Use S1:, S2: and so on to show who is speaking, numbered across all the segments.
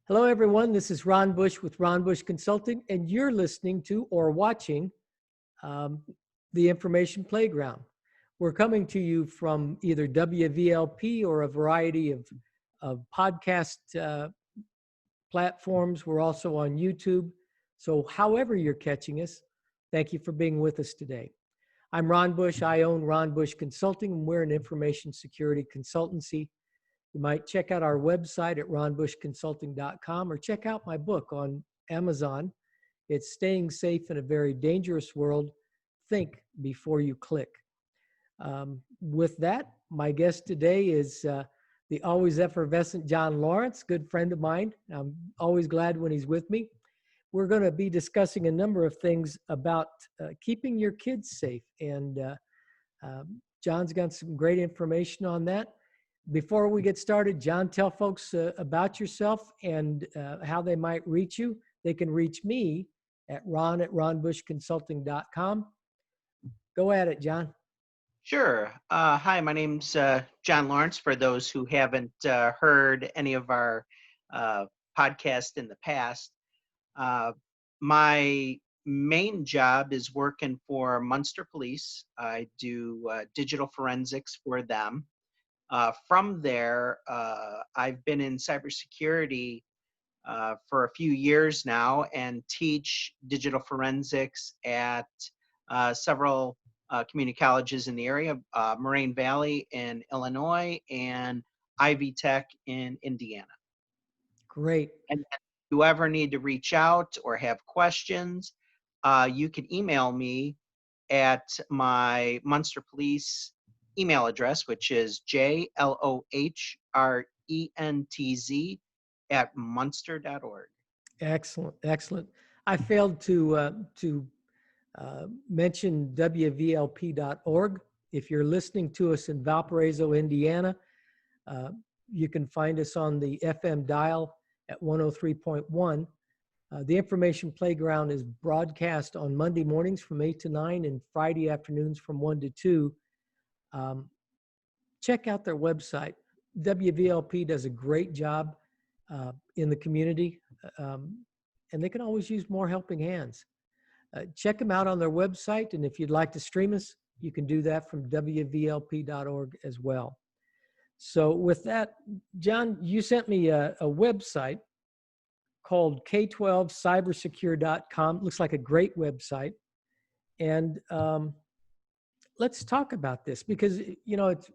S1: Hello, everyone. This is Ron Bush with Ron Bush Consulting, and you're listening to or watching um, the Information Playground. We're coming to you from either WVLP or a variety of podcast platforms. We're also on YouTube. So, however you're catching us, thank you for being with us today. I'm Ron Bush. I own Ron Bush Consulting, and we're an information security consultancy. You might check out our website at ronbushconsulting.com or check out my book on Amazon. It's Staying Safe in a Very Dangerous World. Think before you click. With that, my guest today is the always effervescent John Lohrentz, good friend of mine. I'm always glad when he's with me. We're going to be discussing a number of things about keeping your kids safe. And John's got some great information on that. Before we get started, John, tell folks about yourself and how they might reach you. They can reach me at ron@ronbushconsulting.com. Go at it, John.
S2: Sure. Hi, my name's John Lohrentz. For those who haven't heard any of our podcasts in the past, my main job is working for Munster Police. I do digital forensics for them. From there, I've been in cybersecurity for a few years now and teach digital forensics at several community colleges in the area, Moraine Valley in Illinois and Ivy Tech in Indiana.
S1: Great.
S2: And if you ever need to reach out or have questions, you can email me at my Munster Police email address, which is jlohrentz@munster.org.
S1: Excellent. Excellent. I failed to mention WVLP.org. If you're listening to us in Valparaiso, Indiana, you can find us on the FM dial at 103.1. The Information Playground is broadcast on Monday mornings from 8 to 9 and Friday afternoons from 1 to 2. Check out their website. WVLP does a great job in the community, and they can always use more helping hands. Check them out on their website, and if you'd like to stream us, you can do that from WVLP.org as well. So with that, John, you sent me a website called K12cybersecure.com. Looks like a great website. And let's talk about this because, you know, it's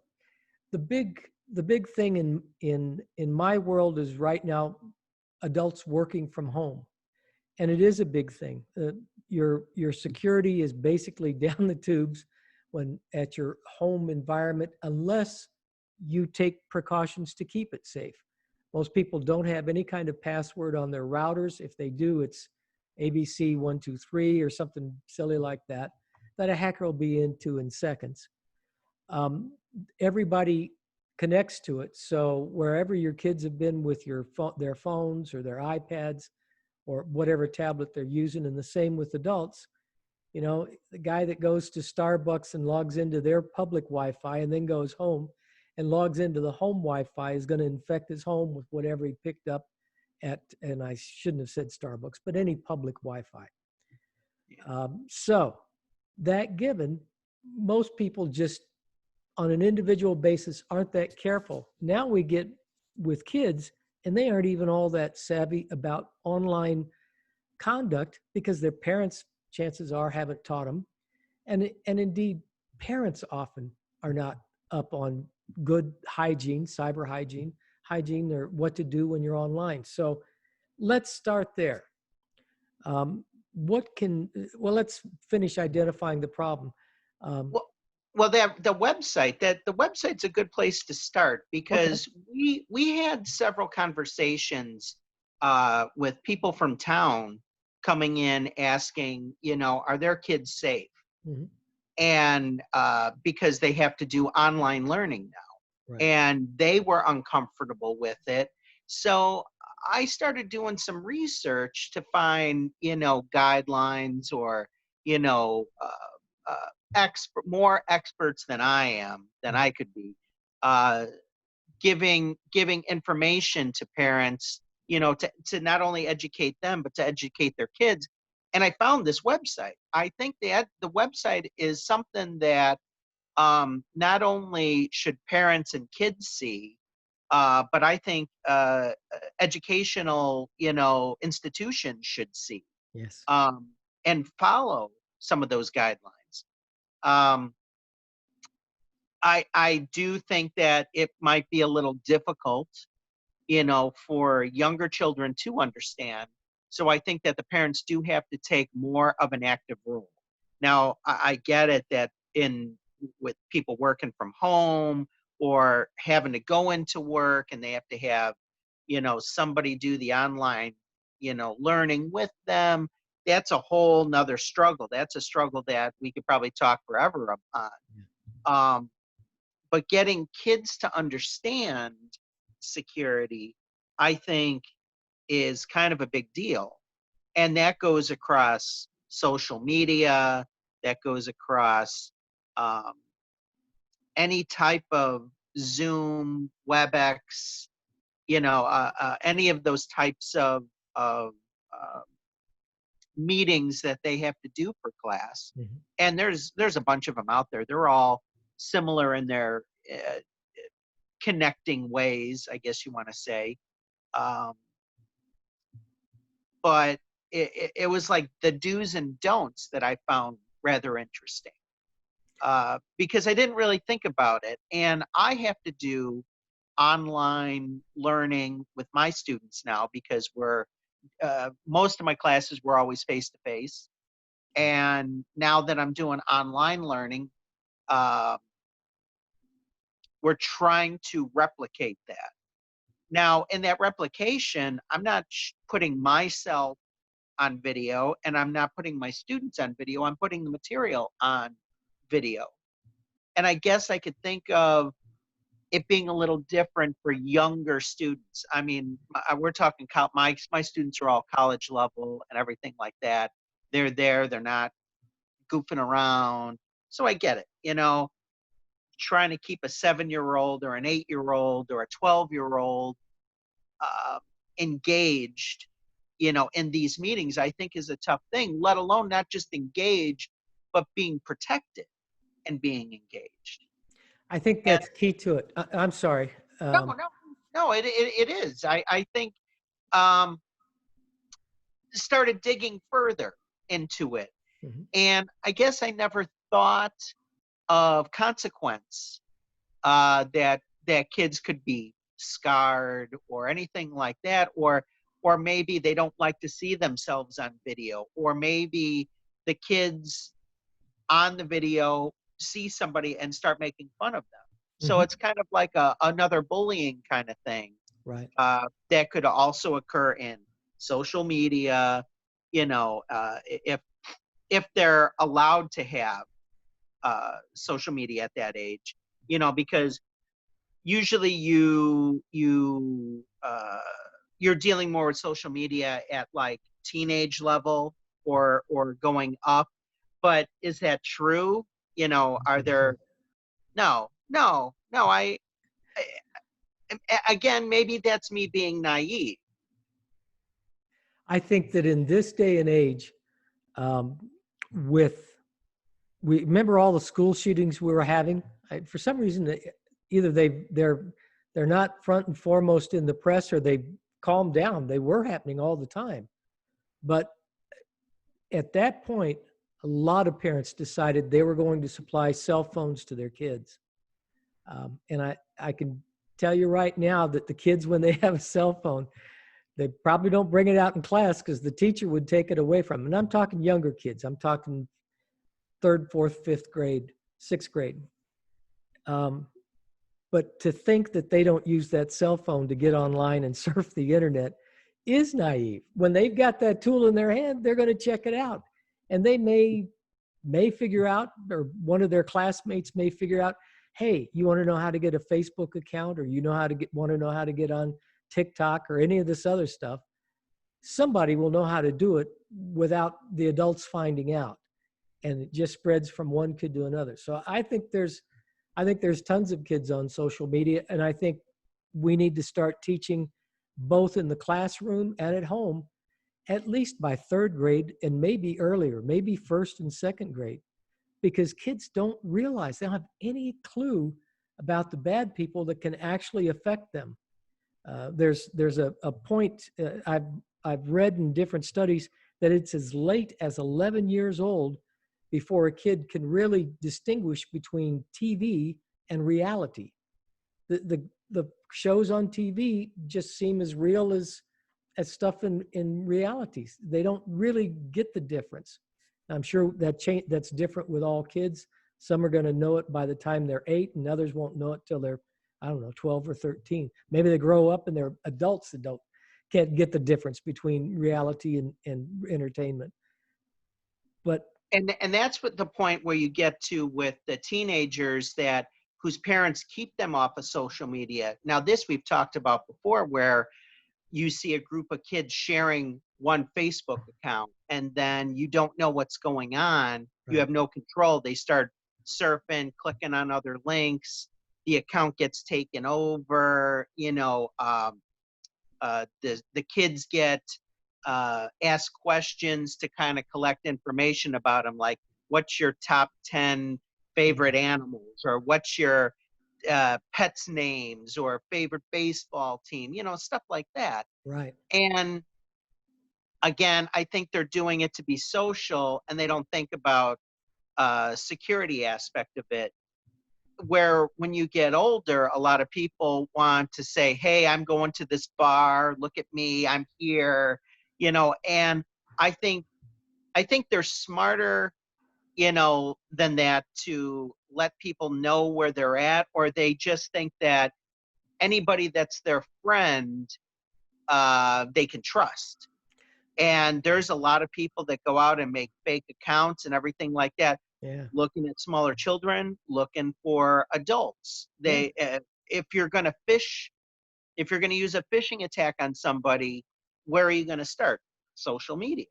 S1: the big thing in my world is right now adults working from home. And it is a big thing. Your security is basically down the tubes when at your home environment, unless you take precautions to keep it safe. Most people don't have any kind of password on their routers. If they do, it's ABC123 or something silly like that a hacker will be into in seconds. Everybody connects to it. So wherever your kids have been with their phones or their iPads or whatever tablet they're using, and the same with adults, you know, the guy that goes to Starbucks and logs into their public Wi-Fi and then goes home and logs into the home Wi-Fi is going to infect his home with whatever he picked up at, and I shouldn't have said Starbucks, but any public Wi-Fi. So that given, most people just on an individual basis aren't that careful. Now we get with kids and they aren't even all that savvy about online conduct because their parents, chances are, haven't taught them. And indeed, parents often are not up on good hygiene, cyber hygiene, or what to do when you're online. So let's start there. Let's finish identifying the problem.
S2: The website's a good place to start because we had several conversations with people from town coming in asking, you know, are their kids safe?
S1: Mm-hmm.
S2: And because they have to do online learning now,
S1: right.
S2: And they were uncomfortable with it. So I started doing some research to find, you know, guidelines or, you know, more experts than I could be, giving information to parents, to not only educate them, but to educate their kids. And I found this website. I think that the website is something that not only should parents and kids see, but I think educational, institutions should see,
S1: Yes.
S2: um, and follow some of those guidelines. Um, I do think that it might be a little difficult, for younger children to understand. So I think that the parents do have to take more of an active role. Now, I get it that with people working from home or having to go into work and they have to have, somebody do the online, learning with them. That's a whole nother struggle. That's a struggle that we could probably talk forever on. Um, but getting kids to understand security, I think, is kind of a big deal. And that goes across social media, that goes across um, any type of Zoom, WebEx, any of those types of uh, meetings that they have to do for class.
S1: Mhm.
S2: And there's a bunch of them out there. They're all similar in their connecting ways, I guess you want to say. Um, but it was like the do's and don'ts that I found rather interesting, because I didn't really think about it. And I have to do online learning with my students now because most of my classes were always face to face. And now that I'm doing online learning, uh, we're trying to replicate that. Now, in that replication, I'm not putting myself on video and I'm not putting my students on video. I'm putting the material on video. And I guess I could think of it being a little different for younger students. I mean, we're talking my students are all college level and everything like that. They're there, they're not goofing around. So I get it, trying to keep a 7-year-old or an 8-year-old or a 12-year-old engaged, in these meetings, I think is a tough thing, let alone not just engaged, but being protected and being engaged.
S1: I think
S2: And
S1: that's key to it. I'm sorry.
S2: no, no, no, it is. I think um, started digging further into it.
S1: Mhm.
S2: And I guess I never thought of consequence, that kids could be scarred or anything like that, or maybe they don't like to see themselves on video, or maybe the kids on the video see somebody and start making fun of them. So
S1: Mhm.
S2: it's kind of like another bullying kind of thing,
S1: Right.
S2: that could also occur in social media. If they're allowed to have social media at that age, because usually you're dealing more with social media at like teenage level or going up. But is that true? Are there? No, no, no. Again, maybe that's me being naive.
S1: I think that in this day and age, um, with we remember all the school shootings we were having. For some reason, either they're not front and foremost in the press, or they calmed down. They were happening all the time, but at that point, a lot of parents decided they were going to supply cell phones to their kids. And I can tell you right now that the kids, when they have a cell phone, they probably don't bring it out in class because the teacher would take it away from them. And I'm talking younger kids. I'm talking third, fourth, fifth grade, sixth grade. But to think that they don't use that cell phone to get online and surf the internet is naive. When they've got that tool in their hand, they're going to check it out. And they may figure out, or one of their classmates may figure out, hey, you want to know how to get a Facebook account, or want to know how to get on TikTok or any of this other stuff. Somebody will know how to do it without the adults finding out. And it just spreads from one kid to another. So I think there's tons of kids on social media, and I think we need to start teaching both in the classroom and at home, at least by third grade and maybe earlier, maybe first and second grade, because kids don't realize, they don't have any clue about the bad people that can actually affect them. There's a point I've read in different studies that it's as late as 11 years old before a kid can really distinguish between TV and reality. The shows on TV just seem as real as stuff in realities. They don't really get the difference. I'm sure that's different with all kids. Some are going to know it by the time they're 8, and others won't know it till they're, I don't know, 12 or 13. Maybe they grow up and they're adults that can't get the difference between reality and entertainment. But
S2: and that's what the point where you get to with the teenagers that whose parents keep them off of social media. Now, this we've talked about before, where you see a group of kids sharing one Facebook account, and then you don't know what's going on.
S1: Right.
S2: You have no control. They start surfing, clicking on other links. The account gets taken over. The kids get asked questions to kind of collect information about them, like what's your top 10 favorite animals, or what's your pets' names, or favorite baseball team, stuff like that.
S1: right.
S2: And again, I think they're doing it to be social, and they don't think about security aspect of it. Where when you get older, a lot of people want to say, hey, I'm going to this bar, look at me, I'm here, and I think they're smarter, than that, to let people know where they're at, or they just think that anybody that's their friend, they can trust. And there's a lot of people that go out and make fake accounts and everything like that,
S1: Yeah.
S2: looking at smaller children, looking for adults. If you're going to use a phishing attack on somebody, where are you going to start? Social media.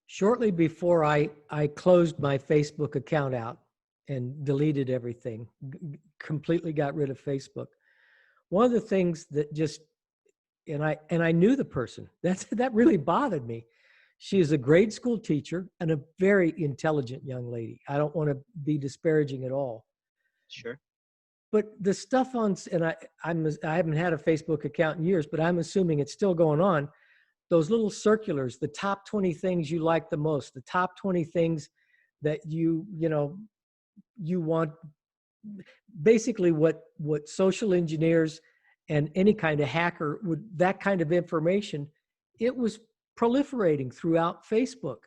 S1: Shortly before I closed my Facebook account out and deleted everything, completely got rid of Facebook. One of the things that just, and I knew the person, that really bothered me. She is a grade school teacher and a very intelligent young lady. I don't want to be disparaging at all.
S2: Sure.
S1: But the stuff on, and I haven't had a Facebook account in years, but I'm assuming it's still going on. Those little circulars, the top 20 things you like the most, the top 20 things that you want, basically what social engineers and any kind of hacker would, that kind of information, it was proliferating throughout Facebook.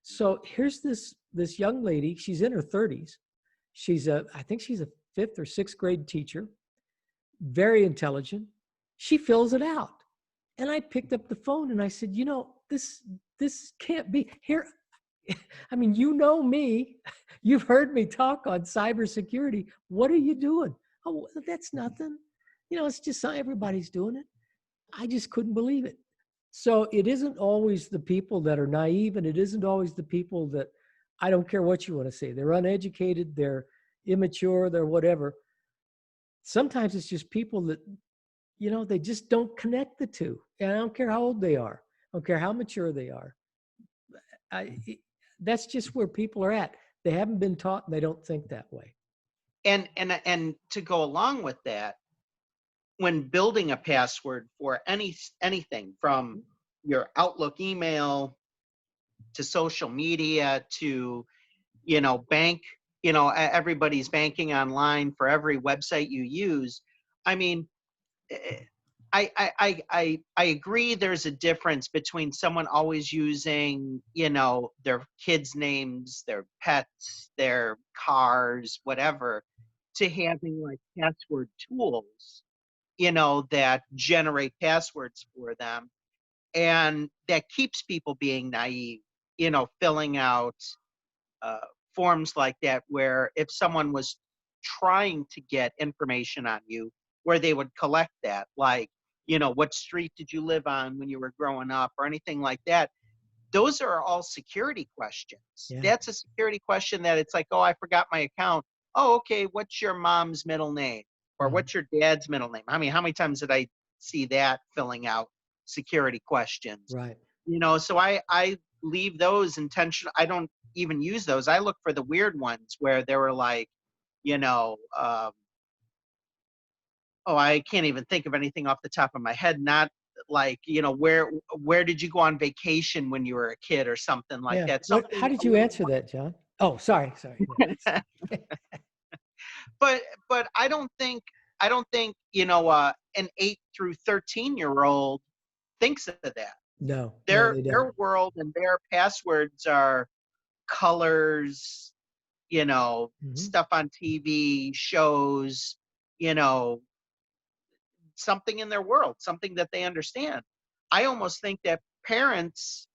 S1: So here's this young lady, she's in her 30s. I think she's a 5th or 6th grade teacher, very intelligent. She fills it out. And I picked up the phone and I said, this can't be here. I mean, me, you've heard me talk on cybersecurity. What are you doing? Oh, that's nothing. It's just everybody's doing it. I just couldn't believe it. So it isn't always the people that are naive, and it isn't always the people that, I don't care what you want to say, they're uneducated, they're immature, they're whatever. Sometimes it's just people that, they just don't connect the two. And I don't care how old they are. I don't care how mature they are. That's just where people are at. They haven't been taught, and they don't think that way.
S2: And to go along with that, when building a password for anything from your Outlook email to social media to, bank, everybody's banking online for every website you use. I mean, I agree there's a difference between someone always using, their kids' names, their pets, their cars, whatever, to having like password tools, that generate passwords for them. And that keeps people being naive, filling out forms like that, where if someone was trying to get information on you, where they would collect that, like, what street did you live on when you were growing up, or anything like that. Those are all security questions.
S1: Yeah.
S2: That's a security question that it's like, oh, I forgot my account. Oh, okay, what's your mom's middle name? Or what's your dad's middle name? I mean, how many times did I see that filling out security questions.
S1: Right.
S2: So I leave those intentional. I don't even use those. I look for the weird ones where they were like, oh, I can't even think of anything off the top of my head. Not like, where did you go on vacation when you were a kid or something like
S1: Yeah.
S2: that?
S1: How
S2: Something
S1: did
S2: a
S1: you
S2: little
S1: answer that, John? Oh, sorry. Yeah.
S2: but I don't think an 8 through 13-year-old thinks of that.
S1: No, they don't.
S2: Their world and their passwords are colors,
S1: Hmm.
S2: stuff on TV, shows, you know, something in their world, something that they understand. I almost think that parents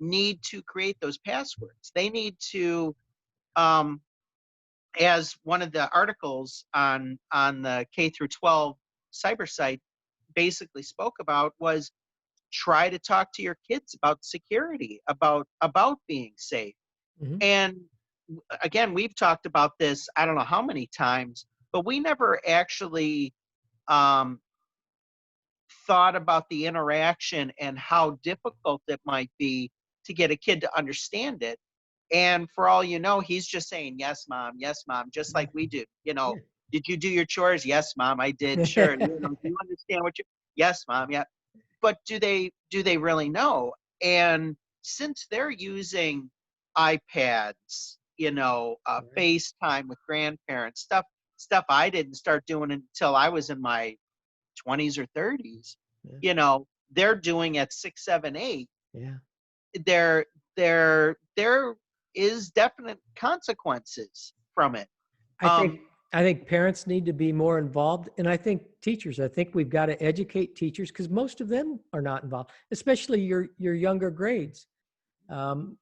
S2: need to create those passwords. They need to, um, as one of the articles on the K through 12 cyber site basically spoke about, was try to talk to your kids about security, about being safe.
S1: Hmm.
S2: And again, we've talked about this, I don't know how many times, but we never actually um, thought about the interaction and how difficult it might be to get a kid to understand it. And for all you know, he's just saying, yes, mom, just like we do.
S1: Yeah.
S2: Did you do your chores? Yes, mom, I did. Sure. Do you understand what you, yes, mom, yeah. But do they really know? And since they're using iPads,
S1: Right.
S2: FaceTime with grandparents, stuff I didn't start doing until I was in my 20s or 30s,
S1: Yeah.
S2: they're doing at 6, 7, 8.
S1: Yeah.
S2: There is definite consequences from it.
S1: I think
S2: Um,
S1: I think parents need to be more involved, and I think teachers. I think we've got to educate teachers because most of them are not involved, especially your younger grades. Um,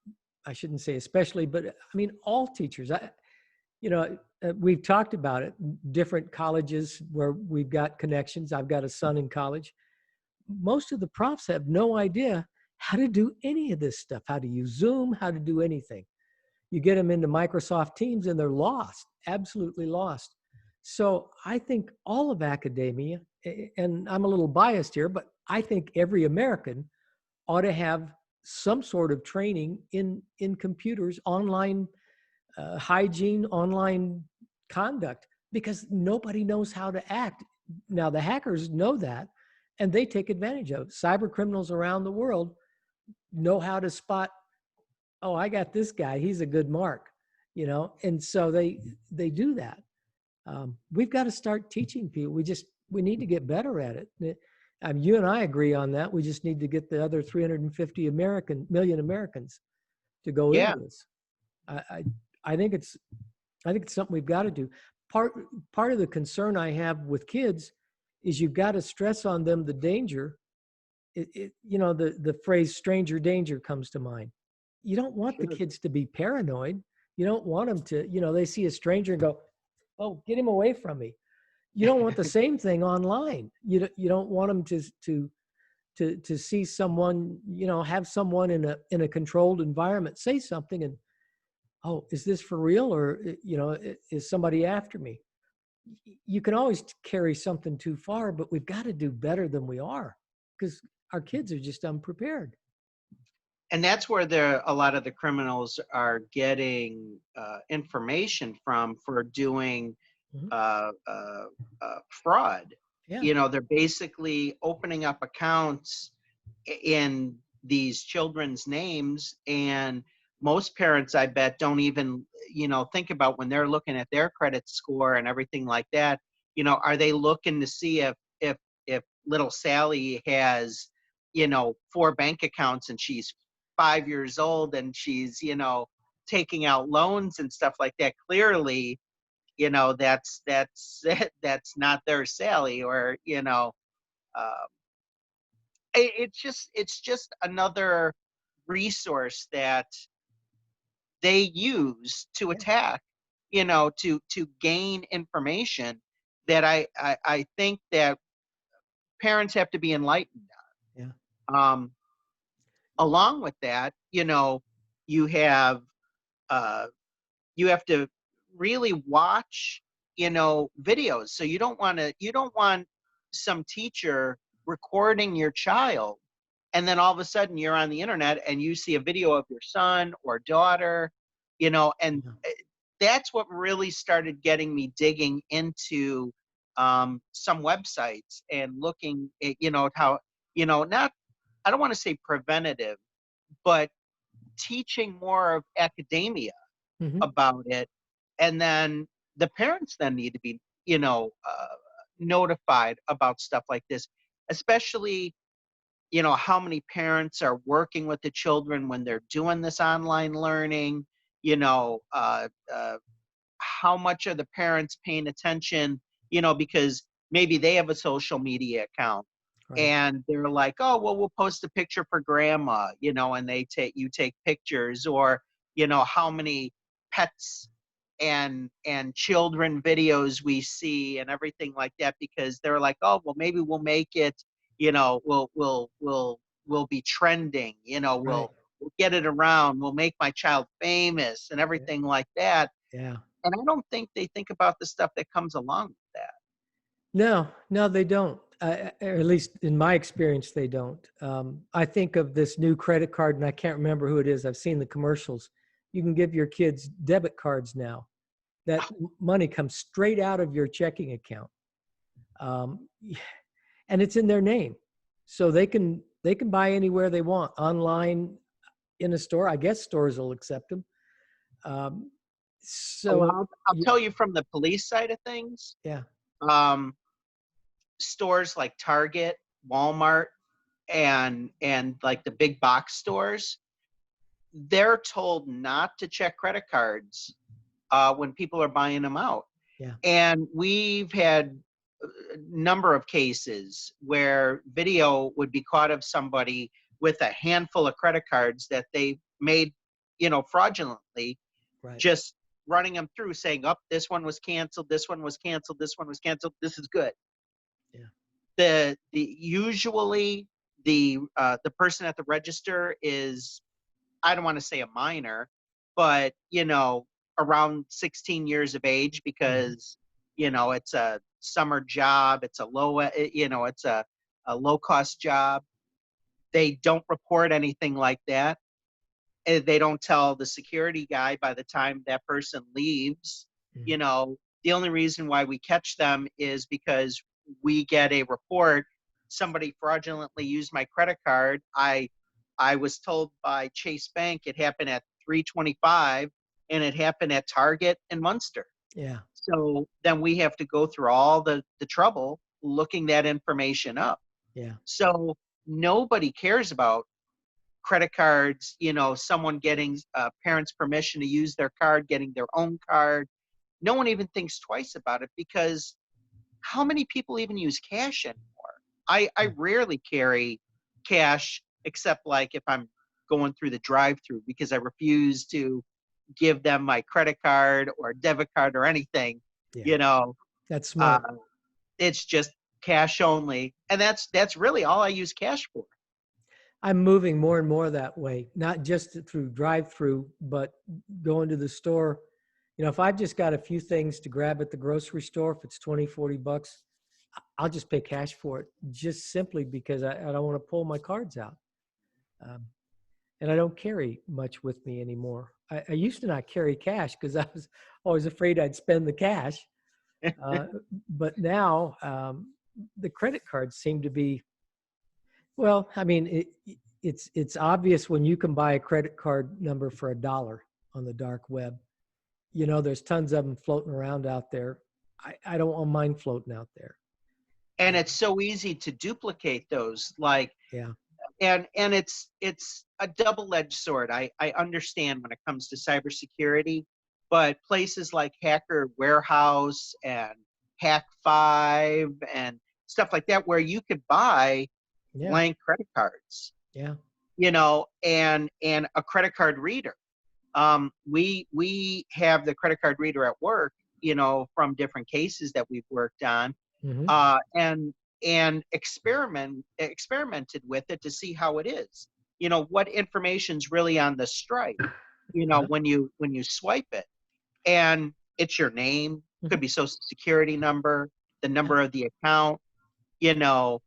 S1: I shouldn't say especially, but I mean all teachers. We've talked about it. Different colleges where we've got connections. I've got a son in college. Most of the profs have no idea how to do any of this stuff, how to use Zoom, how to do anything. You get them into Microsoft Teams and they're lost, absolutely lost. So I think all of academia, and I'm a little biased here, but I think every American ought to have some sort of training in computers, online hygiene, online conduct, because nobody knows how to act. Now the hackers know that, and they take advantage of it. Cyber criminals around the world know how to spot, oh, I got this guy, he's a good mark, and so they do that. We've got to start teaching people. We need to get better at it. You and I agree on that. We just need to get the other 350 million Americans to go
S2: yeah,
S1: into this. I, I think it's something we've got to do. Part of the concern I have with kids is you've got to stress on them the danger. The phrase "stranger danger" comes to mind. You don't want the
S2: sure.
S1: kids to be paranoid. You don't want them to, they see a stranger and go, "Oh, get him away from me." You don't want the same thing online. You don't want them to see someone, have someone in a controlled environment say something and, oh, is this for real, or is somebody after me? You can always carry something too far, but we've got to do better than we are because our kids are just unprepared.
S2: And that's where a lot of the criminals are getting information from for doing
S1: Mhm.
S2: fraud.
S1: Yeah.
S2: They're basically opening up accounts in these children's names, and most parents, I bet, don't even think about when they're looking at their credit score and everything like that. Are they looking to see if little Sally has 4 bank accounts and she's 5 years old and she's taking out loans and stuff like that? Clearly, that's that's not their Sally, or um, it's just another resource that they use to
S1: Yeah.
S2: attack, to gain information that I think that parents have to be enlightened
S1: Yeah.
S2: on. Along with that, you have uh, you have to really watch, videos. So you don't want some teacher recording your child, and then all of a sudden you're on the internet and you see a video of your son or daughter, and that's what really started getting me digging into some websites and looking at, how, not, I don't want to say preventative, but teaching more of academia
S1: Mhm.
S2: about it. And then the parents then need to be, notified about stuff like this, especially, how many parents are working with the children when they're doing this online learning, how much are the parents paying attention, because maybe they have a social media account
S1: Right.
S2: and they're like, oh, well, we'll post a picture for grandma, and you take pictures, or, how many pets and children videos we see and everything like that, because they're like, oh, well, maybe we'll make it, we'll be trending,
S1: Right.
S2: we'll get it around, we'll make my child famous and
S1: Yeah.
S2: everything like that.
S1: Yeah.
S2: And I don't think they think about the stuff that comes along with that.
S1: No, no, they don't. Or at least in my experience, they don't. I think of this new credit card, and I can't remember who it is. I've seen the commercials. You can give your kids debit cards now. That money comes straight out of your checking account, um, and it's in their name, so they can buy anywhere they want, online, in a store. I guess stores will accept them. Um,
S2: Well,
S1: so
S2: I'll tell you from the police side of things,
S1: yeah,
S2: um, stores like Target, Walmart, and like the big box stores, they're told not to check credit cards when people are buying them out.
S1: yeah,
S2: And we've had a number of cases where video would be caught of somebody with a handful of credit cards that they made, fraudulently,
S1: right,
S2: just running them through saying, oh, this one was canceled, this one was canceled, this one was canceled, this is good.
S1: yeah,
S2: The usually the person at the register is, I don't want to say a minor, but around 16 years of age,
S1: mhm,
S2: because it's a summer job, it's it's a low cost job. They don't report anything like that. They don't tell the security guy by the time that person leaves.
S1: mhm,
S2: The only reason why we catch them is because we get a report, somebody fraudulently used my credit card. I was told by Chase Bank it happened at 325, and it happened at Target in Munster.
S1: yeah,
S2: So then we have to go through all the trouble looking that information up.
S1: yeah,
S2: So nobody cares about credit cards, someone getting parents' permission to use their card, getting their own card. No one even thinks twice about it, because how many people even use cash anymore? I
S1: yeah,
S2: rarely carry cash, except like if I'm going through the drive-through, because I refuse to give them my credit card or debit card or anything.
S1: yeah.
S2: You know,
S1: That's
S2: uh,
S1: smart.
S2: it's just cash only, and that's really all I use cash for.
S1: I'm moving more and more that way, not just through drive-through, but going to the store. If I've just got a few things to grab at the grocery store, if it's 20, 40 bucks, I'll just pay cash for it, just simply because I don't want to pull my cards out. Um, and I don't carry much with me anymore. I used to not carry cash because I was always afraid I'd spend the cash. Uh, but now the credit cards seem to be, well, I mean, it's obvious when you can buy a credit card number for $1 on the dark web. There's tons of them floating around out there. I don't want mine floating out there.
S2: And it's so easy to duplicate those, like,
S1: Yeah,
S2: and it's a double-edged sword. I understand when it comes to cybersecurity, but places like Hacker Warehouse and Hack5 and stuff like that, where you could buy
S1: yeah,
S2: blank credit cards,
S1: yeah,
S2: and a credit card reader. We have the credit card reader at work, from different cases that we've worked on,
S1: hmm,
S2: and experimented with it to see how it is. What information's really on the stripe.
S1: uh-huh,
S2: When you swipe it, and it's your name, could
S1: hmm,
S2: be social security number, the
S1: yeah,
S2: number of the account, you know,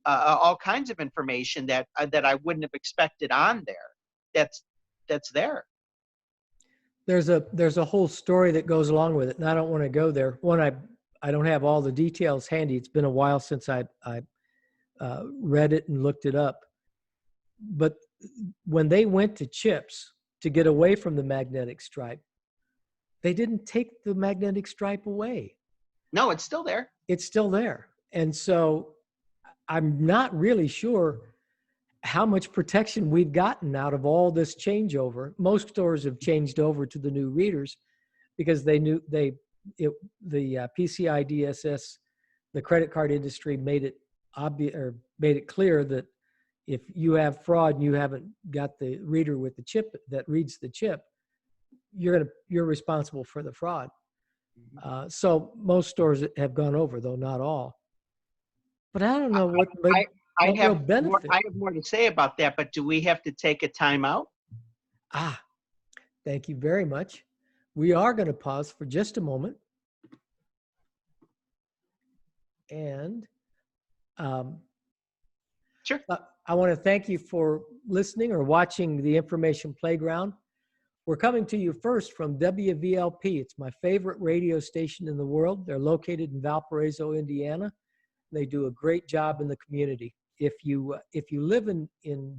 S2: all kinds of information that I wouldn't have expected on there. That's there.
S1: There's a whole story that goes along with it, and I don't want to go there. One, I don't have all the details handy. It's been a while since I read it and looked it up. But when they went to chips to get away from the magnetic stripe, they didn't take the magnetic stripe away.
S2: No, it's still there.
S1: It's still there. And so I'm not really sure how much protection we've gotten out of all this changeover. Most stores have changed over to the new readers because they knew the PCI DSS, the credit card industry made it obvious or made it clear that if you have fraud and you haven't got the reader with the chip that reads the chip, you're responsible for the fraud. So most stores have gone over, though not all. But I don't know what.
S2: I have more to say about that, but do we have to take a time out?
S1: Thank you very much. We are going to pause for just a moment. And
S2: sure.
S1: I want to thank you for listening or watching the Information Playground. We're coming to you first from WVLP. It's my favorite radio station in the world. They're located in Valparaiso, Indiana. They do a great job in the community. If you live in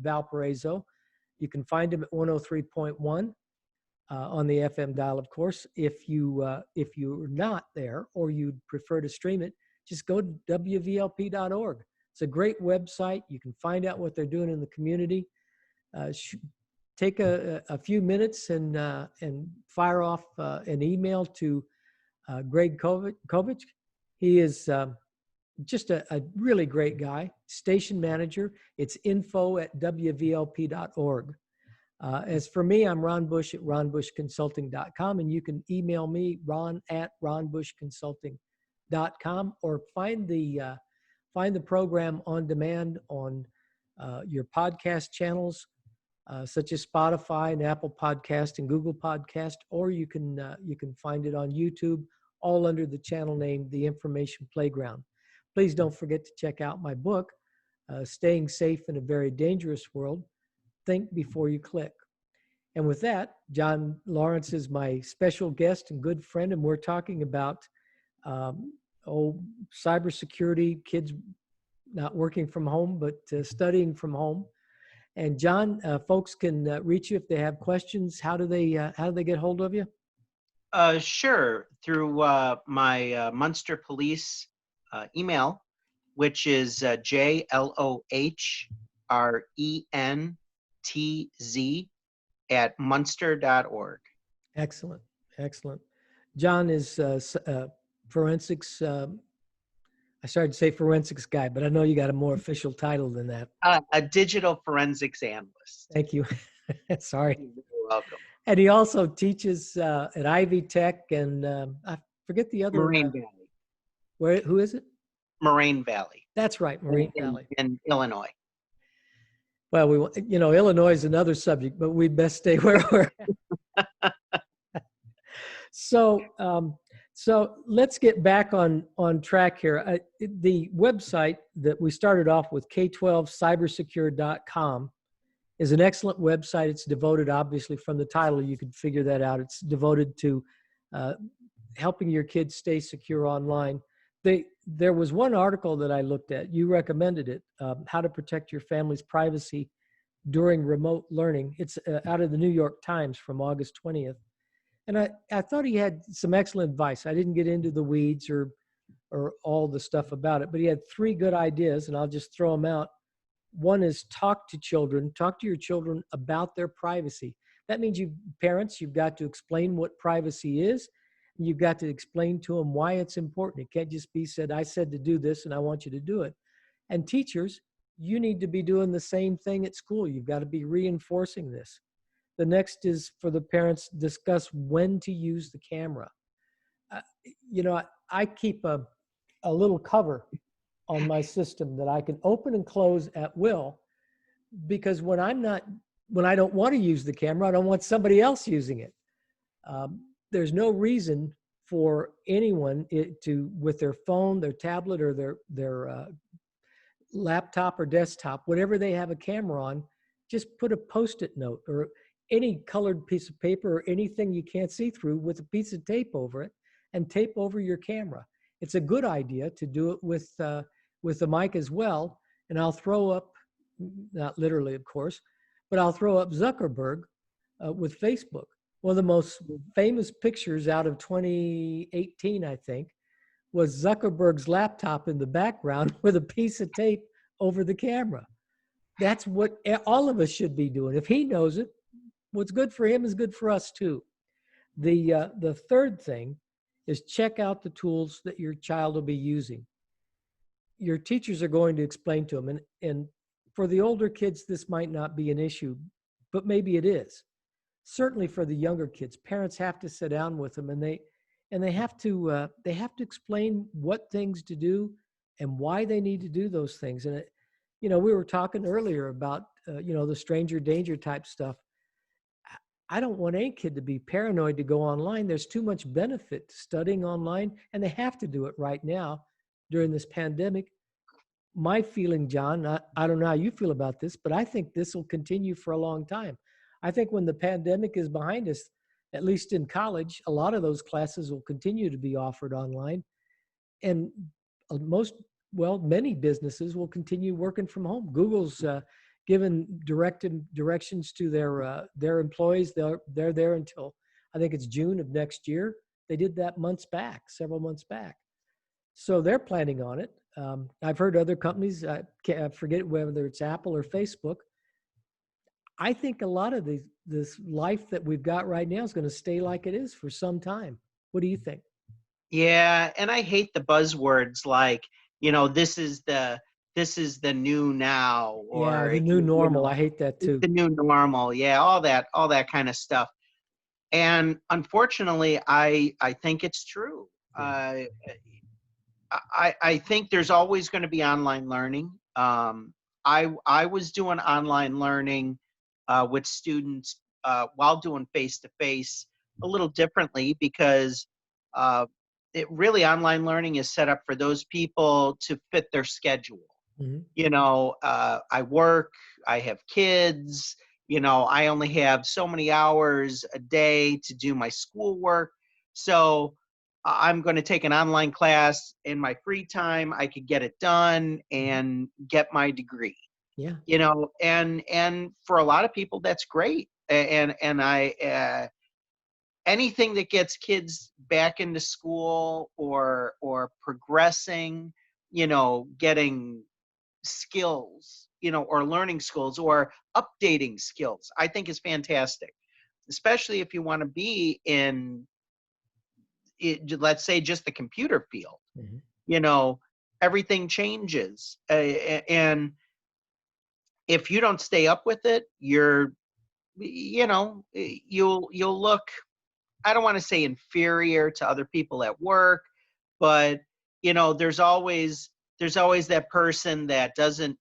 S1: Valparaiso, you can find them at 103.1 on the FM dial, of course. If you're not there or you'd prefer to stream it, just go to wvlp.org. It's a great website. You can find out what they're doing in the community. Take a few minutes and fire off an email to Greg Kovic. He is just a really great guy, station manager. It's info@wvlp.org. As for me, I'm Ron Bush at ronbushconsulting.com, and you can email me, ron@ronbushconsulting.com, or find the program on demand on your podcast channels, such as Spotify and Apple Podcast and Google Podcast, or you can find it on YouTube, all under the channel name The Information Playground. Please don't forget to check out my book, Staying Safe in a Very Dangerous World, Think Before You Click. And with that, John Lohrentz is my special guest and good friend, and we're talking about cybersecurity, kids not working from home, but studying from home. And John, folks can reach you if they have questions. How do they get hold of you?
S2: Sure, through my Munster Police email, which is JLOHRENTZ@munster.org.
S1: Excellent. John is forensics. I started to say forensics guy, but I know you got a more official title than that.
S2: A digital forensics analyst.
S1: Thank you. Sorry.
S2: You're welcome.
S1: And he also teaches at Ivy Tech and I forget the other.
S2: Moraine Valley.
S1: Who is it?
S2: Moraine Valley.
S1: That's right, Moraine Valley.
S2: In Illinois.
S1: Well, Illinois is another subject, but we'd best stay where we're at. So let's get back on track here. The website that we started off with, K12cybersecure.com, is an excellent website. It's devoted, obviously, from the title, you can figure that out. It's devoted to helping your kids stay secure online. There was one article that I looked at. You recommended it, How to Protect Your Family's Privacy During Remote Learning. It's out of the New York Times from August 20th. And I thought he had some excellent advice. I didn't get into the weeds or all the stuff about it, but he had 3 good ideas, and I'll just throw them out. One is talk to your children about their privacy. That means parents, you've got to explain what privacy is. And you've got to explain to them why it's important. It can't just be said, I said to do this and I want you to do it. And teachers, you need to be doing the same thing at school. You've got to be reinforcing this. The next is for the parents to discuss when to use the camera. I keep a little cover on my system that I can open and close at will, because when I don't want to use the camera, I don't want somebody else using it. There's no reason for anyone with their phone, their tablet, or their laptop or desktop, whatever they have a camera on, just put a Post-it note or any colored piece of paper or anything you can't see through with a piece of tape over it and tape over your camera. It's a good idea to do it with the mic as well. And I'll throw up, not literally, of course, but I'll throw up Zuckerberg with Facebook. One of the most famous pictures out of 2018, I think, was Zuckerberg's laptop in the background with a piece of tape over the camera. That's what all of us should be doing. If he knows it, what's good for him is good for us too. The third thing is check out the tools that your child will be using. Your teachers are going to explain to them, and for the older kids, this might not be an issue, but maybe it is. Certainly for the younger kids, parents have to sit down with them, and they have to explain what things to do and why they need to do those things. And we were talking earlier about the stranger danger type stuff. I don't want any kid to be paranoid to go online. There's too much benefit to studying online, and they have to do it right now during this pandemic. My feeling, John, I don't know how you feel about this, but I think this will continue for a long time. I think when the pandemic is behind us, at least in college, a lot of those classes will continue to be offered online. And many businesses will continue working from home. Google's given directions to their employees. They're there until, I think it's June of next year. They did that several months back. So they're planning on it. I've heard other companies, I forget whether it's Apple or Facebook. I think a lot of this life that we've got right now is going to stay like it is for some time. What do you think?
S2: Yeah, and I hate the buzzwords like, this is the new now, or
S1: the new normal. I hate that too.
S2: The new normal. Yeah, all that kind of stuff. And unfortunately, I think it's true.
S1: Yeah.
S2: I think there's always going to be online learning. I was doing online learning with students while doing face-to-face a little differently because online learning is set up for those people to fit their schedule. Mm-hmm. I work, I have kids, I only have so many hours a day to do my schoolwork. So I'm going to take an online class in my free time. I could get it done and get my degree.
S1: Yeah.
S2: And for a lot of people, that's great. And I, anything that gets kids back into school or progressing, getting skills, or learning skills or updating skills, I think is fantastic, especially if you want to be in let's say just the computer field. Mm-hmm. Everything changes, and if you don't stay up with it, you'll look, I don't want to say inferior to other people at work, but there's always that person that doesn't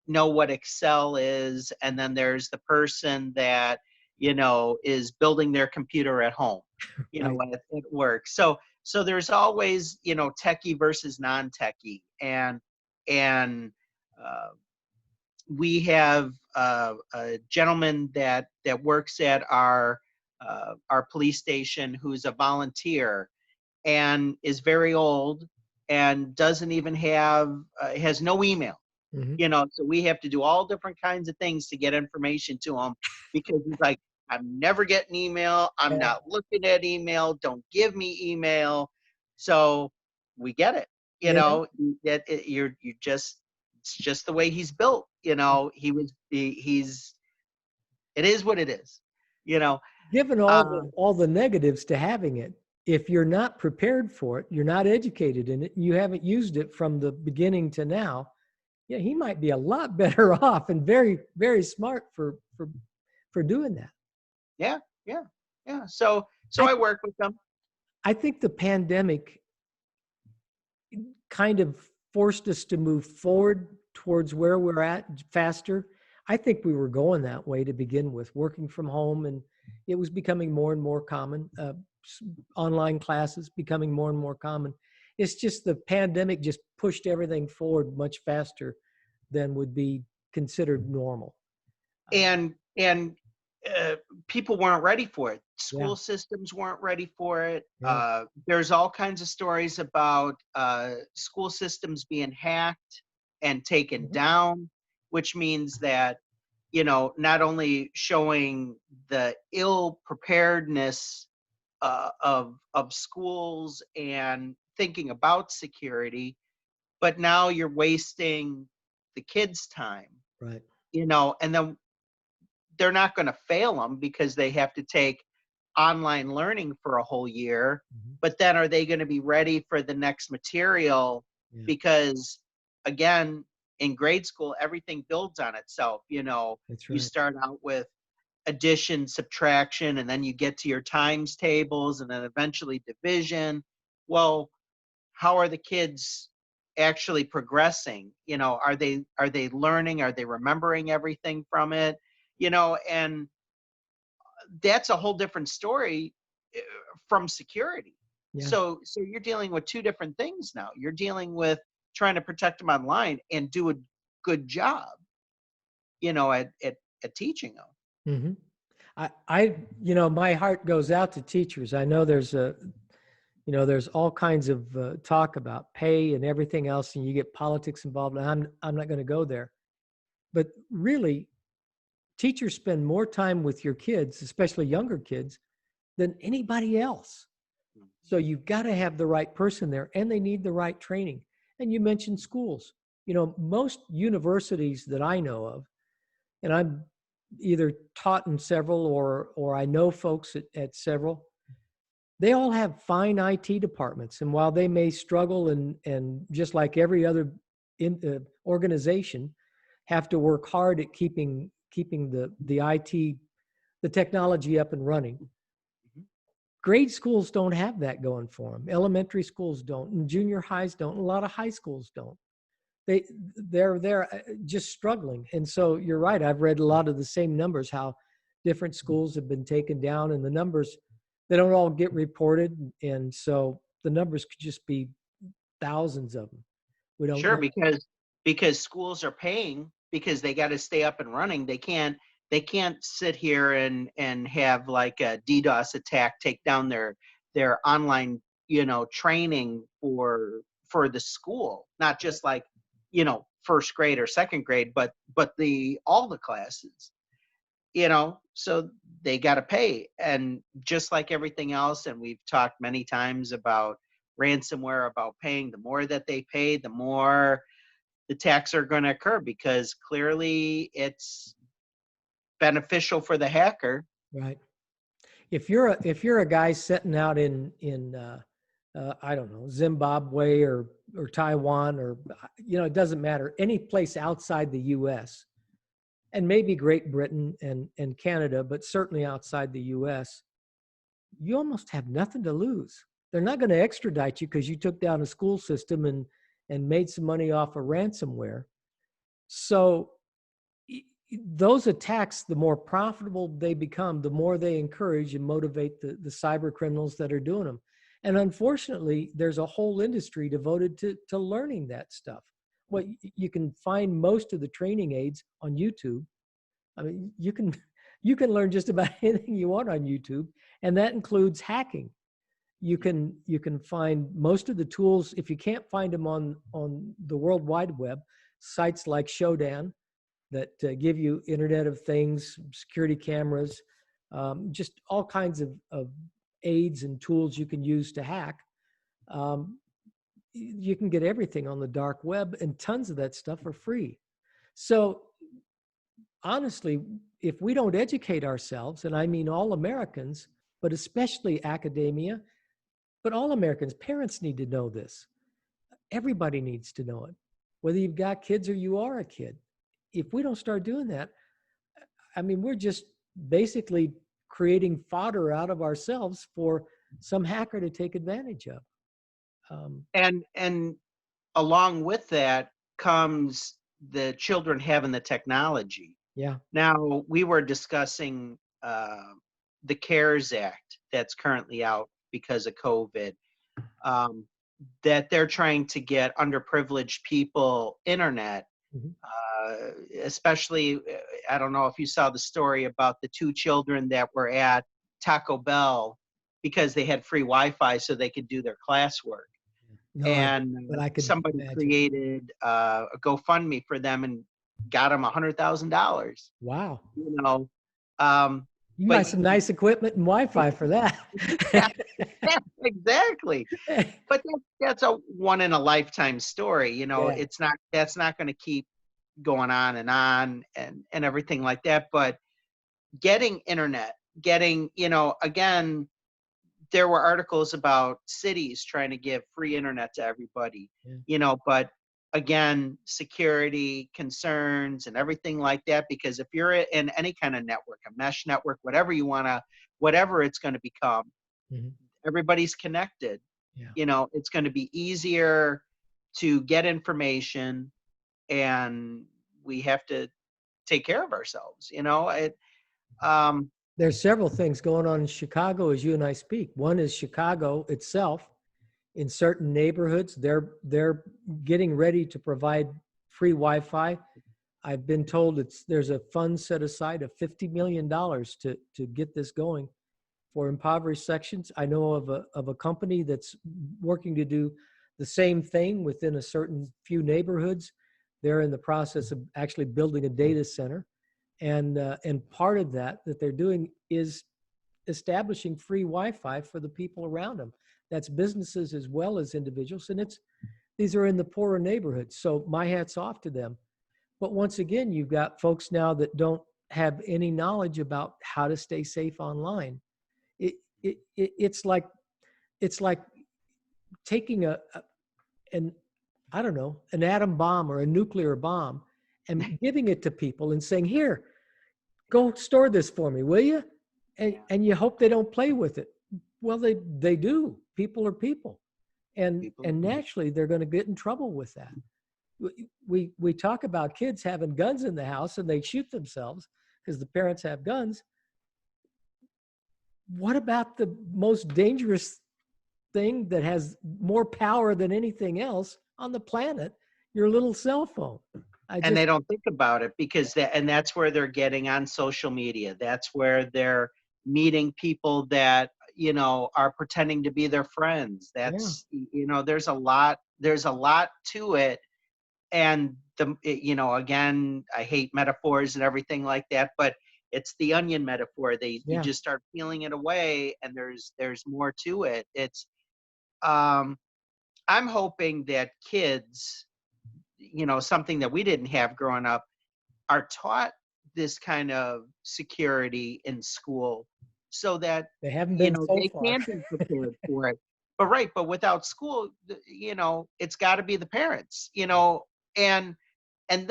S2: know what Excel is, and then there's the person that is building their computer at home, right. At work. So there's always techie versus non-techie, and we have a gentleman that works at our police station who's a volunteer and is very old and doesn't even has no email. Mm-hmm. So we have to do all different kinds of things to get information to him because he's like, I'm never getting email. I'm not looking at email. Don't give me email. So we get it. It's just the way he's built. It is what it is.
S1: Given all the negatives to having it, if you're not prepared for it, you're not educated in it, you haven't used it from the beginning to now, yeah, he might be a lot better off and very, very smart for doing that.
S2: Yeah. So I work with them.
S1: I think the pandemic kind of forced us to move forward towards where we're at faster. I think we were going that way to begin with, working from home, and it was becoming more and more common. Online classes becoming more and more common. It's just the pandemic just pushed everything forward much faster than would be considered normal.
S2: And people weren't ready for it.
S1: Yeah,
S2: School systems weren't ready for it.
S1: yeah,
S2: There's all kinds of stories about school systems being hacked and taken
S1: mhm,
S2: down, which means that, you know, not only showing the ill preparedness of schools and thinking about security, but now you're wasting the kids' time,
S1: right.
S2: you know, and then they're not going to fail them because they have to take online learning for a whole year.
S1: Mhm.
S2: But then are they going to be ready for the next material?
S1: Yeah,
S2: Because again, in grade school, everything builds on itself. You know,
S1: that's
S2: you
S1: right.
S2: start out with addition, subtraction, and then you get to your times tables and then eventually division. Well, how are the kids actually progressing? You know, are they learning? Are they remembering everything from it? You know, and that's a whole different story uh, from security.
S1: Yeah.
S2: So you're dealing with two different things now. You're dealing with trying to protect them online and do a good job, you know, at teaching them.
S1: hmm my heart goes out to teachers. I know there's all kinds of talk about pay and everything else, and you get politics involved. And I'm not going to go there, but really, teachers spend more time with your kids, especially younger kids, than anybody else. So you've got to have the right person there, and they need the right training. And you mentioned schools. Most universities that I know of, and I'm either taught in several or I know folks at several, they all have fine IT departments. And while they may struggle and just like every other organization, have to work hard at keeping the IT, the technology up and running.
S2: Mhm.
S1: Grade schools don't have that going for them. Elementary schools don't, and junior highs don't. And a lot of high schools don't. They they're just struggling. And so you're right. I've read a lot of the same numbers. How different schools have been taken down, and the numbers, they don't all get reported, and so the numbers could just be thousands of them. We don't
S2: Sure,
S1: know.
S2: because schools are paying because they got to stay up and running. They can't sit here and have like a DDoS attack take down their online, you know, training for the school, not
S1: Right.
S2: just like, you know, first grade or second grade, but the all the classes, you know. So they got to pay, and just like everything else, and we've talked many times about ransomware, about paying. The more that they pay, the more the attacks are going to occur because clearly it's beneficial for the hacker.
S1: Right. If you're a guy sitting out in I don't know, Zimbabwe or Taiwan, or it doesn't matter, any place outside the U.S. and maybe Great Britain and Canada, but certainly outside the U.S., you almost have nothing to lose. They're not going to extradite you because you took down a school system and made some money off of ransomware. So those attacks, the more profitable they become, the more they encourage and motivate the cyber criminals that are doing them. And unfortunately, there's a whole industry devoted to learning that stuff. Well, you can find most of the training aids on YouTube. I mean, you can learn just about anything you want on YouTube, and that includes hacking. You can find most of the tools. If you can't find them on the World Wide Web, sites like Shodan that give you Internet of Things, security cameras, just all kinds of aids and tools you can use to hack. Um, you can get everything on the dark web, and tons of that stuff are free. So honestly, if we don't educate ourselves, and I mean all Americans, but especially academia, but all Americans, parents need to know this. Everybody needs to know it, whether you've got kids or you are a kid. If we don't start doing that, I mean, we're just basically creating fodder out of ourselves for some hacker to take advantage of. Um,
S2: And along with that comes the children having the technology.
S1: yeah,
S2: Now, we were discussing the CARES Act that's currently out because of COVID, um, that they're trying to get underprivileged people internet.
S1: Mhm.
S2: Especially, I don't know if you saw the story about the two children that were at Taco Bell because they had free Wi-Fi so they could do their classwork.
S1: No,
S2: And
S1: but I could
S2: somebody
S1: imagine.
S2: created a GoFundMe for them and got them $100,000.
S1: Wow.
S2: You know, um,
S1: You can buy
S2: but
S1: some nice equipment and Wi-Fi for that.
S2: yeah, exactly. But that's a one in a lifetime story.
S1: Yeah.
S2: It's not that's not going to keep going on and everything like that. But getting internet, again, there were articles about cities trying to give free internet to everybody,
S1: Yeah.
S2: but again, security concerns and everything like that, because if you're in any kind of network, a mesh network, whatever it's going to become,
S1: Mhm.
S2: everybody's connected.
S1: Yeah.
S2: It's going to be easier to get information, and we have to take care of ourselves.
S1: There's several things going on in Chicago as you and I speak. One is Chicago itself. In certain neighborhoods, they're getting ready to provide free Wi-Fi. I've been told there's a fund set aside of $50 million to get this going for impoverished sections. I know of a company that's working to do the same thing within a certain few neighborhoods. They're in the process of actually building a data center, and part of that they're doing is establishing free Wi-Fi for the people around them. That's businesses as well as individuals, and these are in the poorer neighborhoods. So my hat's off to them. But once again, you've got folks now that don't have any knowledge about how to stay safe online. It's like taking an I don't know, an atom bomb or a nuclear bomb and giving it to people and saying, here, go store this for me, will you? And you hope they don't play with it. Well, they do. People are people. And
S2: People,
S1: naturally they're going to get in trouble with that. We talk about kids having guns in the house and they shoot themselves because the parents have guns. What about the most dangerous thing that has more power than anything else on the planet, your little cell phone?
S2: and they don't think about it because that's where they're getting on social media. That's where they're meeting people that are pretending to be their friends.
S1: Yeah.
S2: There's a lot to it. And again, I hate metaphors and everything like that, but it's the onion metaphor. You
S1: Yeah.
S2: just start peeling it away, and there's more to it. Um I'm hoping that kids, something that we didn't have growing up, are taught this kind of security in school so that
S1: They haven't been so
S2: they
S1: far.
S2: can be prepared for it. But without school, it's got to be the parents, and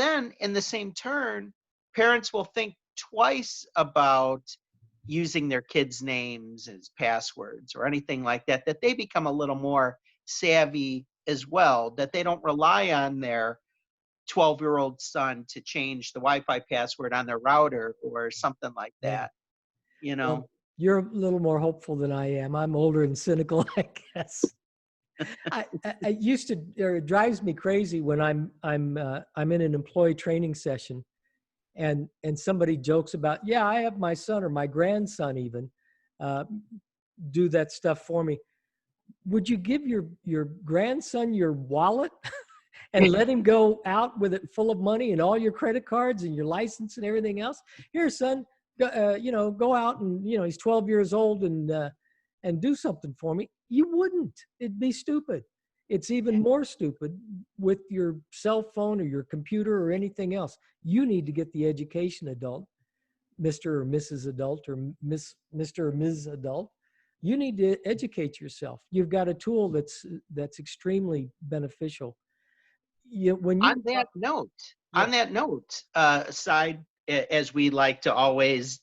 S2: then in the same turn, parents will think twice about using their kids' names as passwords or anything like that, that they become a little more savvy as well, that they don't rely on their 12-year-old son to change the Wi-Fi password on their router or something like
S1: Yeah.
S2: that,
S1: Well, you're a little more hopeful than I am. I'm older and cynical, I guess. I used to, or it drives me crazy when I'm in an employee training session, and somebody jokes about, yeah, I have my son or my grandson even uh, do that stuff for me. Would you give your grandson your wallet and let him go out with it full of money and all your credit cards and your license and everything else? Here, son, go out and, he's 12 years old and do something for me. You wouldn't. It'd be stupid. It's even more stupid with your cell phone or your computer or anything else. You need to get the education adult, Mr. or Mrs. Adult, or Mr. or Ms. Adult. You need to educate yourself. You've got a tool that's extremely beneficial. When you
S2: on that note,
S1: yeah.
S2: aside, as we like to always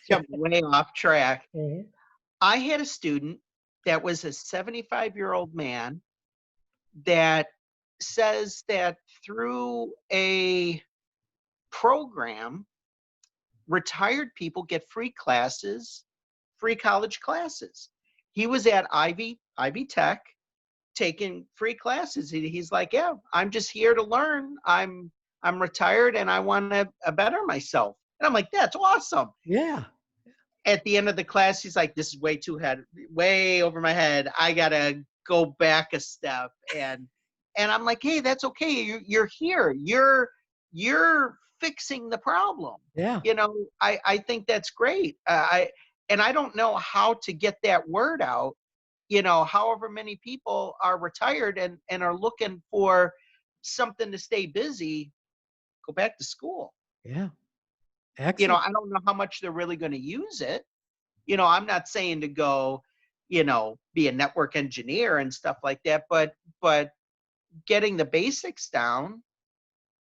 S2: jump way off track,
S1: Mhm.
S2: I had a student that was a 75-year-old man that says that through a program, retired people get free classes, free college classes. He was at Ivy Tech taking free classes. He's like, yeah, I'm just here to learn. I'm I'm retired and I want to better myself. And I'm like, that's awesome.
S1: Yeah.
S2: At the end of the class, he's like, this is way over my head. I gotta go back a step. And I'm like, hey, that's okay. You're here. You're fixing the problem.
S1: Yeah.
S2: I think that's great. I don't know how to get that word out. However many people are retired and are looking for something to stay busy, go back to school.
S1: Yeah. Excellent.
S2: I don't know how much they're really going to use it. I'm not saying to go, be a network engineer and stuff like that, but getting the basics down,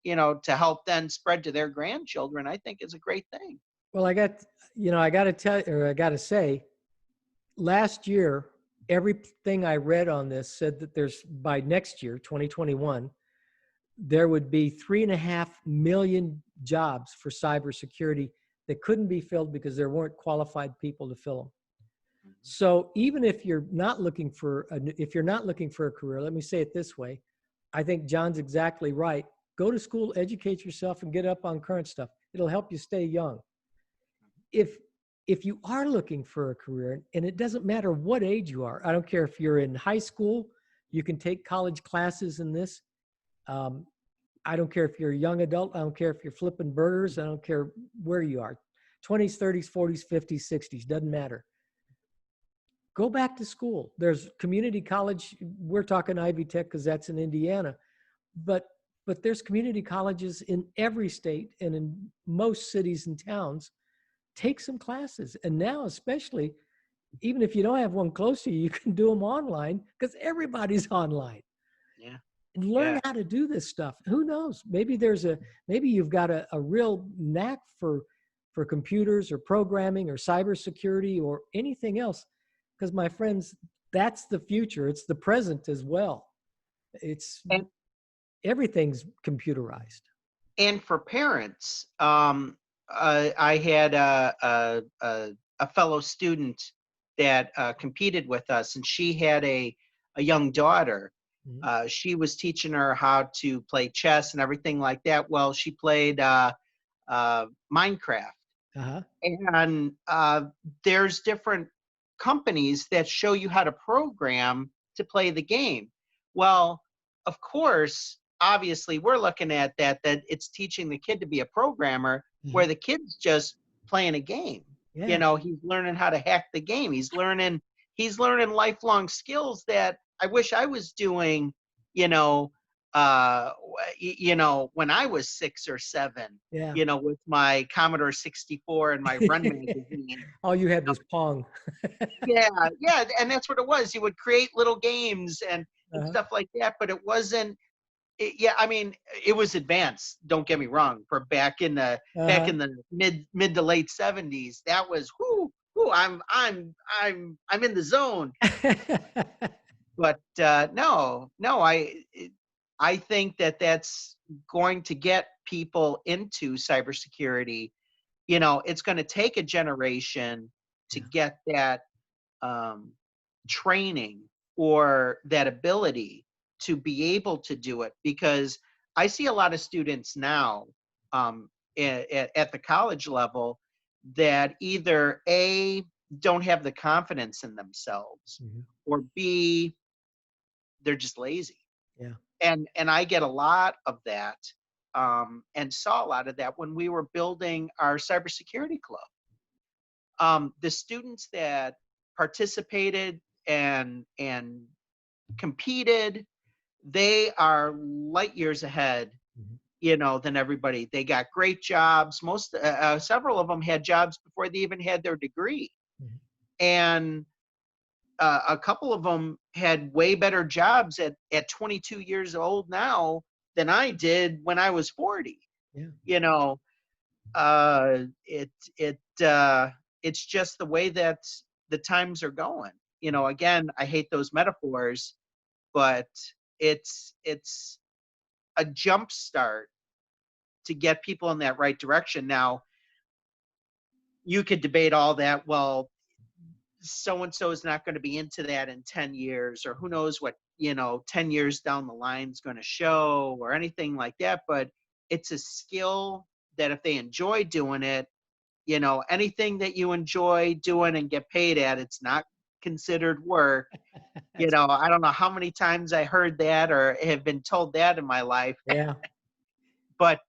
S2: to help then spread to their grandchildren, I think is a great thing.
S1: Well, I got to say, last year, everything I read on this said that by next year, 2021, there would be 3.5 million jobs for cybersecurity that couldn't be filled because there weren't qualified people to fill them. So even if you're not looking for a career, let me say it this way. I think John's exactly right. Go to school, educate yourself, and get up on current stuff. It'll help you stay young. If you are looking for a career, and it doesn't matter what age you are, I don't care if you're in high school, you can take college classes in this. I don't care if you're a young adult. I don't care if you're flipping burgers. I don't care where you are. 20s, 30s, 40s, 50s, 60s, doesn't matter. Go back to school. There's community college. We're talking Ivy Tech because that's in Indiana. But there's community colleges in every state and in most cities and towns. Take some classes. And now especially, even if you don't have one close to you, you can do them online because everybody's online.
S2: Yeah.
S1: And learn how to do this stuff. Who knows? Maybe you've got a real knack for computers or programming or cybersecurity or anything else. Because my friends, that's the future. It's the present as well. Everything's computerized.
S2: And for parents, I had a fellow student that competed with us, and she had a young daughter.
S1: Mm-hmm.
S2: She was teaching her how to play chess and everything like that. Well, she played Minecraft.
S1: Uh-huh.
S2: And there's different companies that show you how to program to play the game. Well, of course, obviously, we're looking at that it's teaching the kid to be a programmer, where the kid's just playing a game.
S1: Yeah.
S2: He's learning how to hack the game. He's learning lifelong skills that I wish I was doing, when I was 6 or 7,
S1: Yeah.
S2: with my Commodore 64 and my Run magazine.
S1: All you had was Pong.
S2: Yeah. And that's what it was. You would create little games and stuff like that, but it wasn't, it was advanced. Don't get me wrong. For back in the mid to late 70s, that was I'm in the zone. But no, I think that's going to get people into cybersecurity. It's going to take a generation to get that training or that ability to be able to do it, because I see a lot of students now at the college level that either A, don't have the confidence in themselves, or B, they're just lazy.
S1: Yeah.
S2: And I get a lot of that, and saw a lot of that when we were building our cybersecurity club. The students that participated and competed, they are light years ahead, than everybody. They got great jobs. Several of them had jobs before they even had their degree. And a couple of them had way better jobs at 22 years old now than I did when I was 40.
S1: Yeah.
S2: It's just the way that the times are going. Again, I hate those metaphors, but it's a jump start to get people in that right direction. Now, you could debate all that. Well, so-and-so is not going to be into that in 10 years, or who knows what, 10 years down the line is going to show, or anything like that. But it's a skill that if they enjoy doing it, anything that you enjoy doing and get paid at, it's not considered work.
S1: That's,
S2: I don't know how many times I heard that or have been told that in my life,
S1: yeah,
S2: but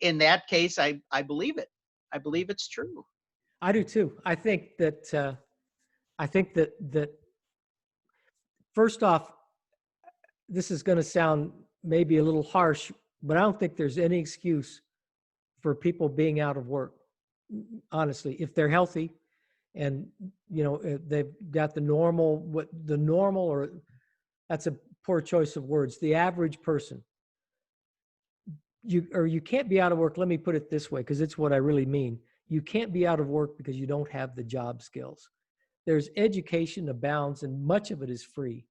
S2: in that case, I believe it. I believe it's true.
S1: I do too. I think that first off, this is going to sound maybe a little harsh, but I don't think there's any excuse for people being out of work. Honestly, if they're healthy and they've got the normal, or that's a poor choice of words, the average person, you can't be out of work. Let me put it this way, because it's what I really mean. You can't be out of work because you don't have the job skills. There's education abounds, and much of it is free.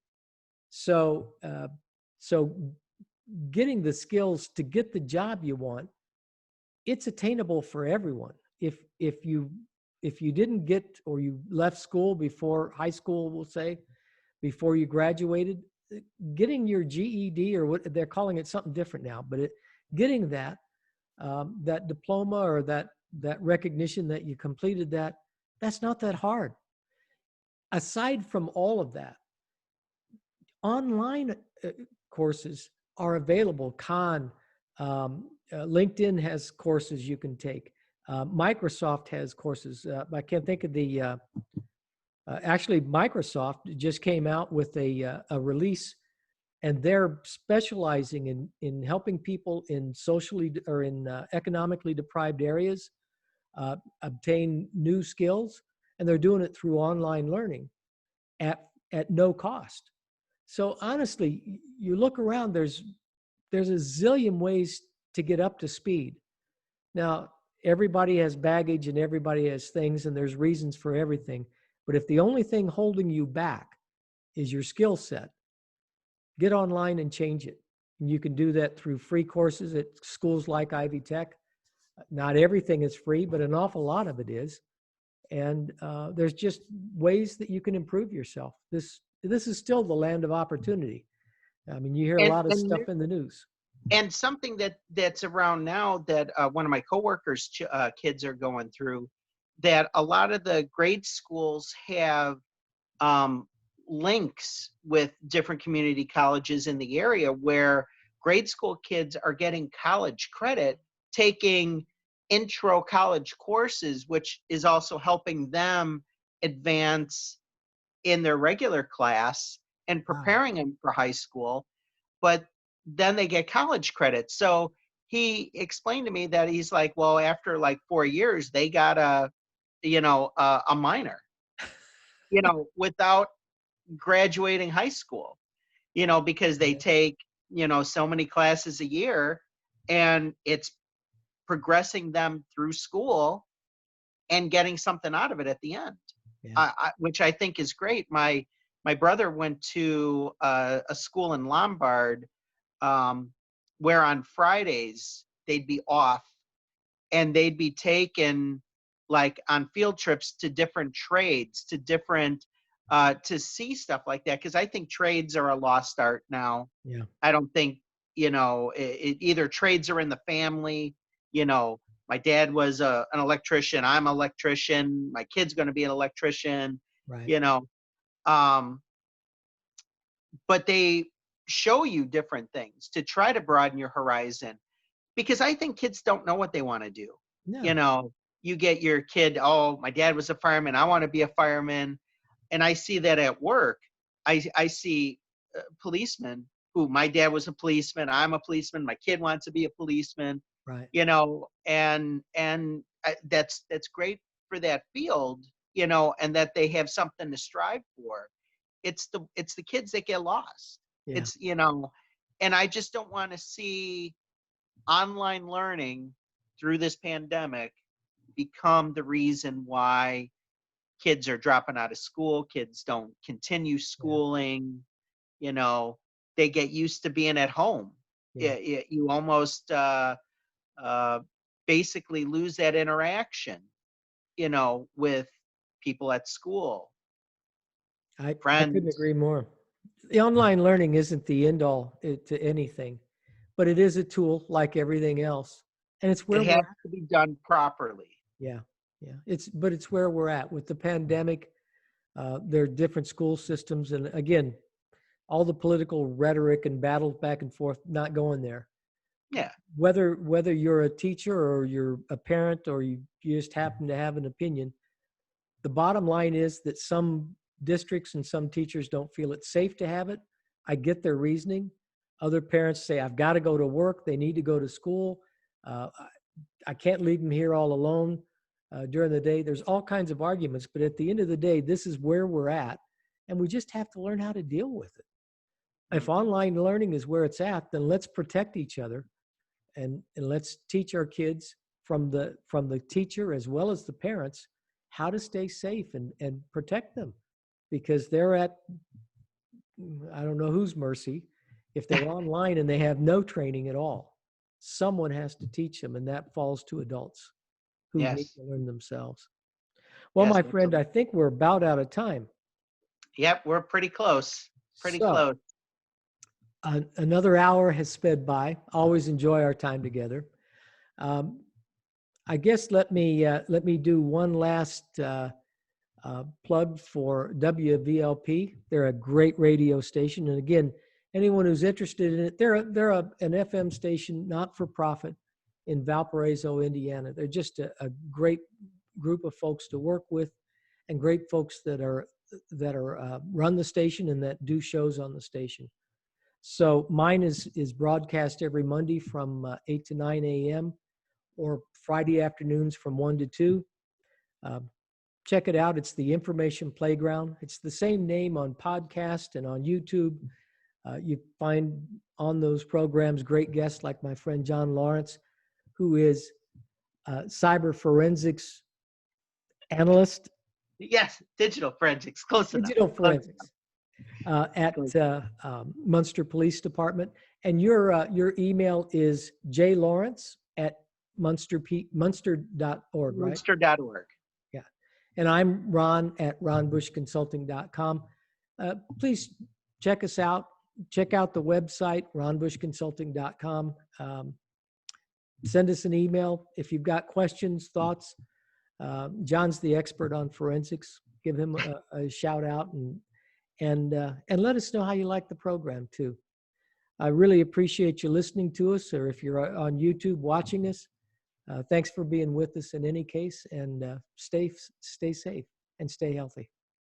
S1: So, so getting the skills to get the job you want, it's attainable for everyone. If you didn't get, or you left school before high school, we'll say, before you graduated, getting your GED, or what they're calling it something different now, but getting that diploma, or that recognition that you completed that's not that hard. Aside from all of that, online courses are available. LinkedIn has courses you can take. Microsoft has courses. I can't think of the. Actually, Microsoft just came out with a release, and they're specializing in helping people in socially or in economically deprived areas obtain new skills, and they're doing it through online learning at no cost. So honestly, you look around, there's a zillion ways to get up to speed. Now, everybody has baggage and everybody has things, and there's reasons for everything. But if the only thing holding you back is your skill set, get online and change it. And you can do that through free courses at schools like Ivy Tech. Not everything is free, but an awful lot of it is. And there's just ways that you can improve yourself. This is still the land of opportunity. I mean, you hear a lot of stuff in the news.
S2: And something that's around now that one of my coworkers' kids are going through, that a lot of the grade schools have links with different community colleges in the area, where grade school kids are getting college credit, taking intro college courses, which is also helping them advance in their regular class and preparing them for high school. But then they get college credit. So he explained to me that he's like, well, after like 4 years, they got a minor, without graduating high school, because they take, so many classes a year, and it's progressing them through school and getting something out of it at the end, which I think is great. My brother went to a school in Lombard, where on Fridays they'd be off, and they'd be taken like on field trips to different trades, to different to see stuff like that, because I think trades are a lost art now.
S1: Yeah.
S2: I don't think either trades are in the family. My dad was an electrician. I'm an electrician. My kid's going to be an electrician.
S1: Right.
S2: But they show you different things to try to broaden your horizon, because I think kids don't know what they want to do.
S1: No.
S2: You get your kid, oh, my dad was a fireman, I want to be a fireman. And I see that at work. I see policemen who, my dad was a policeman, I'm a policeman, my kid wants to be a policeman.
S1: Right.
S2: And that's great for that field, and that they have something to strive for. It's the kids that get lost.
S1: Yeah.
S2: It's, and I just don't want to see online learning through this pandemic become the reason why kids are dropping out of school, kids don't continue schooling. They get used to being at home. You almost basically lose that interaction, with people at school.
S1: I couldn't agree more. The online learning isn't the end all to anything, but it is a tool like everything else. And it's where
S2: It has to be done properly.
S1: yeah, yeah. But it's where we're at with the pandemic. There are different school systems. And again, all the political rhetoric and battles back and forth, not going there.
S2: Yeah.
S1: Whether you're a teacher or you're a parent or you just happen to have an opinion, the bottom line is that some districts and some teachers don't feel it's safe to have it. I get their reasoning. Other parents say, I've got to go to work. They need to go to school. I can't leave them here all alone during the day. There's all kinds of arguments, but at the end of the day, this is where we're at, and we just have to learn how to deal with it. If online learning is where it's at, then let's protect each other, and let's teach our kids from the teacher as well as the parents how to stay safe and protect them, because they're at, I don't know whose mercy. If they're online and they have no training at all, someone has to teach them, and that falls to adults who need to learn themselves. Well,
S2: Yes,
S1: my friend, I think we're about out of time.
S2: Yep, we're pretty close. Pretty close.
S1: Another hour has sped by. Always enjoy our time together. I guess let me do one last plug for WVLP. They're a great radio station, and again, anyone who's interested in it, they're an FM station, not for profit, in Valparaiso, Indiana. They're just a great group of folks to work with, and great folks that are run the station and that do shows on the station. So mine is broadcast every Monday from 8 to 9 a.m. or Friday afternoons from 1 to 2. Check it out. It's the Information Playground. It's the same name on podcast and on YouTube. You find on those programs great guests like my friend John Lohrentz, who is cyber forensics analyst.
S2: Yes, digital forensics, close enough.
S1: Digital forensics at Munster Police Department. And your email is jlohrentz@munster.org, right?
S2: Munster.org.
S1: Yeah. And I'm Ron at ronbushconsulting.com. Please check us out. Check out the website, ronbushconsulting.com. Send us an email if you've got questions, thoughts. John's the expert on forensics. Give him a shout out and let us know how you like the program too. I really appreciate you listening to us, or if you're on YouTube watching us, thanks for being with us in any case, and stay safe and stay healthy.